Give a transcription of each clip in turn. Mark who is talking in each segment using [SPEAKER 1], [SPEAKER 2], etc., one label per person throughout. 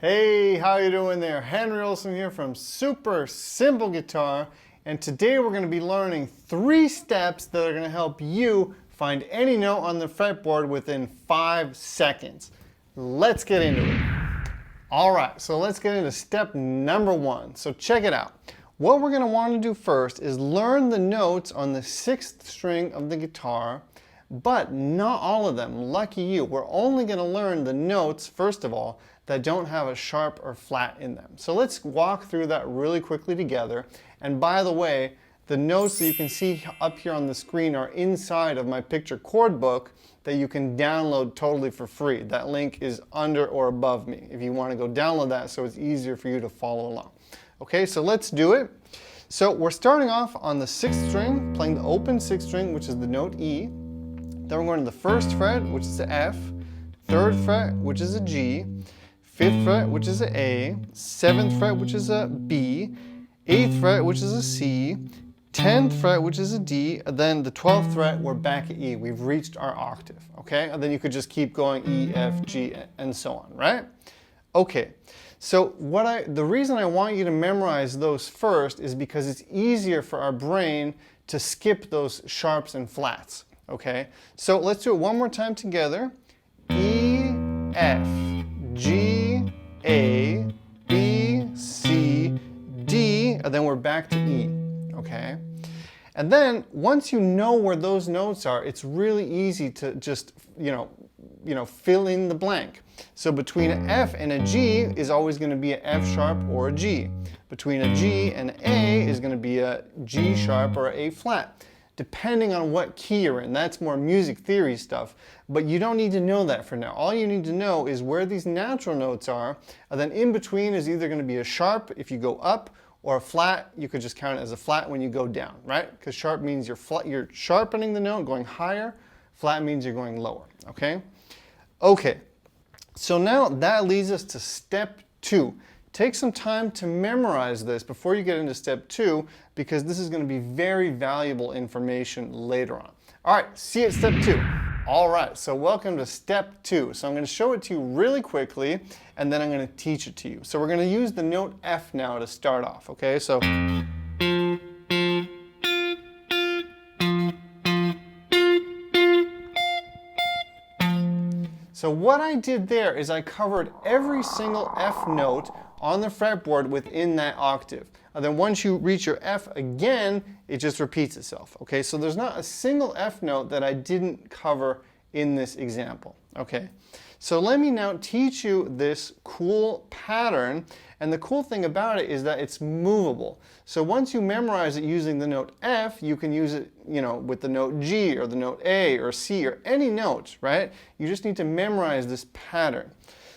[SPEAKER 1] Hey, how you doing there? Henry Olsen here from Super Simple Guitar, and today we're going to be learning 3 steps that are going to help you find any note on the fretboard within 5 seconds. Let's get into it. Alright, so let's get into step number 1. So check it out. What we're going to want to do first is learn the notes on the 6th string of the guitar, but not all of them. Lucky you. We're only going to learn the notes, first of all, that don't have a sharp or flat in them. So let's walk through that really quickly together. And by the way, the notes that you can see up here on the screen are inside of my picture chord book that you can download totally for free. That link is under or above me if you want to go download that so it's easier for you to follow along. Okay, so let's do it. So we're starting off on the 6th string, playing the open 6th string, which is the note E. Then we're going to the 1st fret, which is the F, 3rd fret, which is a G, 5th fret, which is a A, 7th fret, which is a B, 8th fret, which is a C, 10th fret, which is a D, and then the 12th fret, we're back at E. We've reached our octave, okay? And then you could just keep going E, F, G, and so on, right? Okay, so the reason I want you to memorize those first is because it's easier for our brain to skip those sharps and flats, okay? So let's do it one more time together. E, F, G, A, B, C, D, and then we're back to E, okay? And then once you know where those notes are, it's really easy to just, fill in the blank. So between an F and a G is always going to be an F sharp or a G. Between a G and an A is going to be a G sharp or an A flat, depending on what key you're in. That's more music theory stuff, but you don't need to know that for now. All you need to know is where these natural notes are, and then in between is either going to be a sharp if you go up, or a flat. You could just count it as a flat when you go down, right? Because sharp means you're sharpening the note, going higher. Flat means you're going lower, okay? Okay, so now that leads us to step 2. Take some time to memorize this before you get into step 2, because this is going to be very valuable information later on. All right, see you at step 2. All right, so welcome to step 2. So I'm going to show it to you really quickly, and then I'm going to teach it to you. So we're going to use the note F now to start off, okay? So what I did there is I covered every single F note on the fretboard within that octave. And then once you reach your F again, it just repeats itself. Okay, so there's not a single F note that I didn't cover in this example. Okay, so let me now teach you this cool pattern. And the cool thing about it is that it's movable. So once you memorize it using the note F, you can use it, with the note G or the note A or C or any note, right? You just need to memorize this pattern.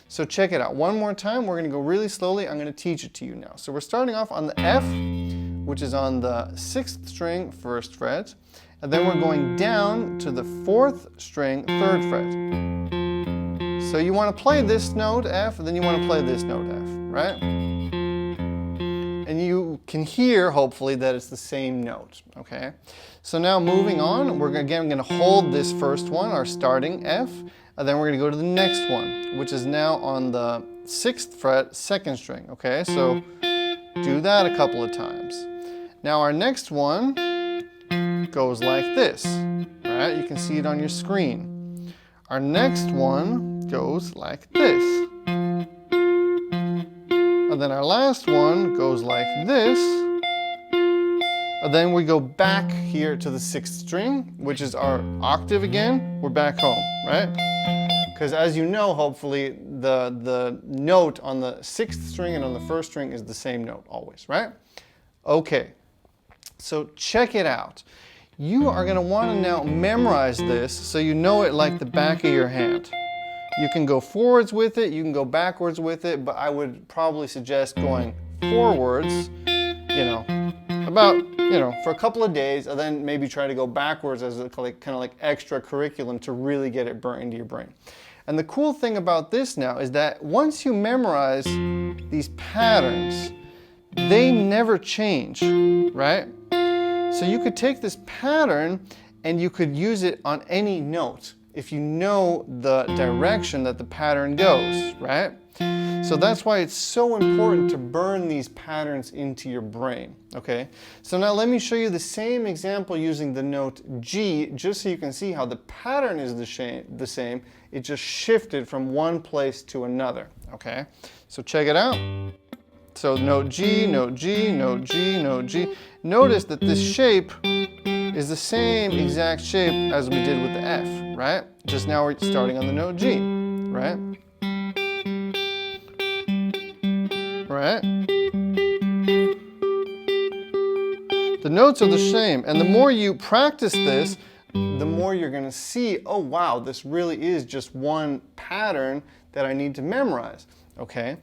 [SPEAKER 1] So check it out. One more time. We're going to go really slowly. I'm going to teach it to you now. So we're starting off on the F, which is on the 6th string, 1st fret. And then we're going down to the 4th string, 3rd fret. So you want to play this note F, and then you want to play this note F, right? And you can hear, hopefully, that it's the same note, okay? So now moving on, we're again going to hold this first one, our starting F, and then we're going to go to the next one, which is now on the 6th fret, 2nd string, okay? So do that a couple of times. Now our next one goes like this, right? You can see it on your screen. Our next one goes like this. And then our last one goes like this. And then we go back here to the 6th string, which is our octave again. We're back home, right? Because as you know, hopefully, the note on the 6th string and on the 1st string is the same note always, right? Okay, so check it out. You are going to want to now memorize this so you know it like the back of your hand. You can go forwards with it, you can go backwards with it, but I would probably suggest going forwards, for a couple of days, and then maybe try to go backwards as a kind of like extra curriculum to really get it burnt into your brain. And the cool thing about this now is that once you memorize these patterns, they never change, right? So you could take this pattern and you could use it on any note if you know the direction that the pattern goes, right? So that's why it's so important to burn these patterns into your brain, okay? So now let me show you the same example using the note G, just so you can see how the pattern is the same. It just shifted from one place to another, okay? So check it out. So note G, note G, note G, note G. Notice that this shape is the same exact shape as we did with the F, right? Just now we're starting on the note G, right? Right? The notes are the same, and the more you practice this, the more you're going to see, oh wow, this really is just one pattern that I need to memorize, okay?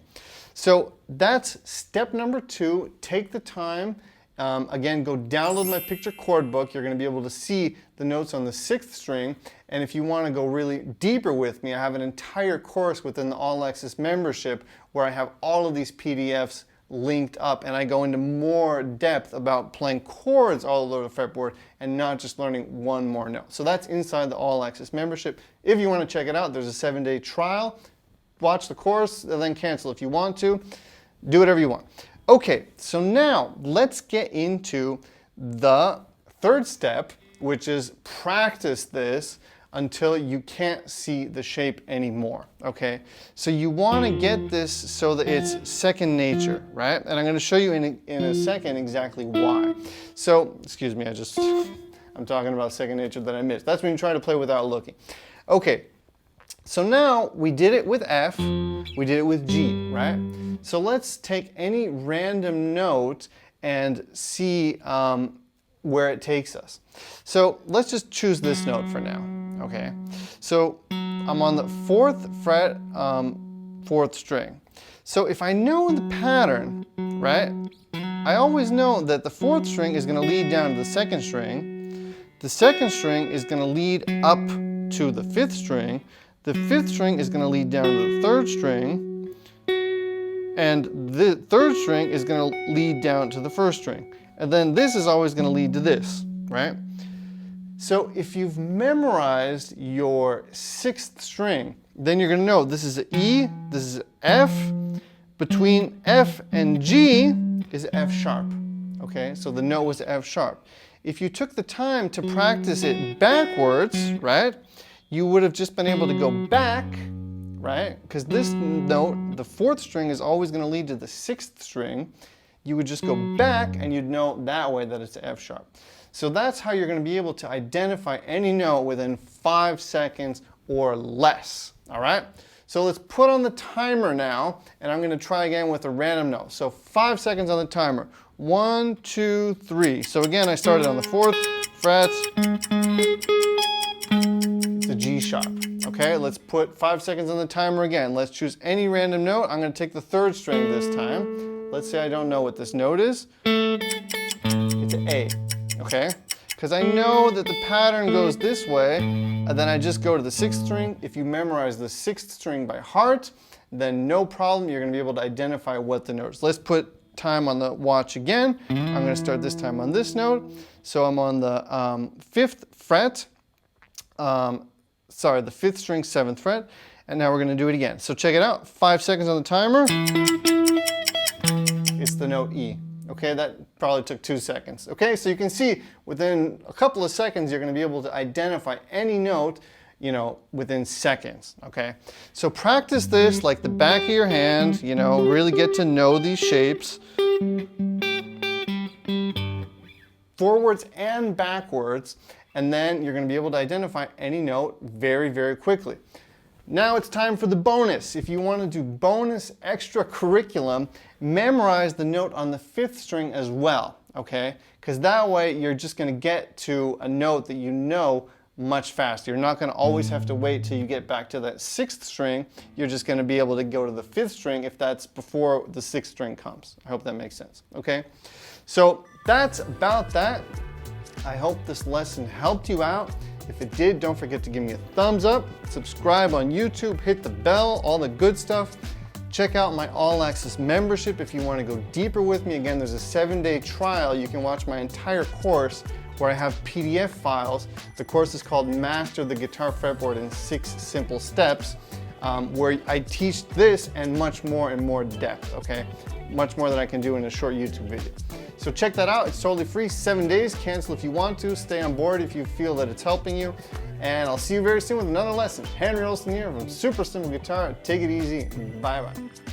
[SPEAKER 1] So that's step number 2. Take the time. Again, go download my picture chord book. You're going to be able to see the notes on the 6th string. And if you want to go really deeper with me, I have an entire course within the All Access membership where I have all of these PDFs linked up, and I go into more depth about playing chords all over the fretboard and not just learning one more note. So that's inside the All Access membership. If you want to check it out, there's a 7-day trial. Watch the course and then cancel if you want to. Do whatever you want. Okay, so now let's get into the 3rd step, which is practice this until you can't see the shape anymore, okay? So you want to get this so that it's second nature, right? And I'm going to show you in a second exactly why. So, excuse me, I'm talking about second nature that I missed. That's when you try to play without looking. Okay, so now we did it with F, we did it with G, right? So let's take any random note and see where it takes us. So let's just choose this note for now, okay? So I'm on the 4th fret, 4th string. So if I know the pattern, right, I always know that the 4th string is going to lead down to the 2nd string, the 2nd string is going to lead up to the 5th string, the 5th string is going to lead down to the 3rd string, and the 3rd string is going to lead down to the 1st string. And then this is always going to lead to this, right? So if you've memorized your 6th string, then you're going to know this is an E, this is an F. Between F and G is F sharp, okay? So the note was F sharp. If you took the time to practice it backwards, right, you would have just been able to go back, right? Because this note, the 4th string, is always going to lead to the 6th string. You would just go back and you'd know that way that it's F sharp. So that's how you're going to be able to identify any note within 5 seconds or less, all right? So let's put on the timer now, and I'm going to try again with a random note. So 5 seconds on the timer. 1, 2, 3. So again, I started on the 4th fret. It's a G sharp. Okay, let's put 5 seconds on the timer again. Let's choose any random note. I'm going to take the 3rd string this time. Let's say I don't know what this note is. It's an A, okay? Because I know that the pattern goes this way, and then I just go to the 6th string. If you memorize the 6th string by heart, then no problem, you're going to be able to identify what the note is. Let's put time on the watch again. I'm going to start this time on this note. So I'm on the 5th fret, the 5th string, 7th fret, and now we're going to do it again. So check it out, 5 seconds on the timer. It's the note E. Okay, that probably took 2 seconds. Okay, so you can see within a couple of seconds you're going to be able to identify any note, you know, within seconds. Okay, so practice this like the back of your hand, you know, really get to know these shapes. Forwards and backwards, and then you're going to be able to identify any note very, very quickly. Now it's time for the bonus. If you want to do bonus extra curriculum, memorize the note on the 5th string as well, okay? Because that way you're just going to get to a note that you know much faster. You're not going to always have to wait till you get back to that 6th string. You're just going to be able to go to the 5th string if that's before the 6th string comes. I hope that makes sense, okay? So that's about that. I hope this lesson helped you out. If it did, don't forget to give me a thumbs up, subscribe on YouTube, hit the bell, all the good stuff. Check out my All Access membership if you want to go deeper with me. Again, there's a 7-day trial. You can watch my entire course where I have PDF files. The course is called Master the Guitar Fretboard in 6 Simple Steps. where I teach this and much more in more depth, okay? Much more than I can do in a short YouTube video. So check that out, it's totally free, 7 days, cancel if you want to, stay on board if you feel that it's helping you, and I'll see you very soon with another lesson. Henry Olsen here from Super Simple Guitar. Take it easy, bye-bye.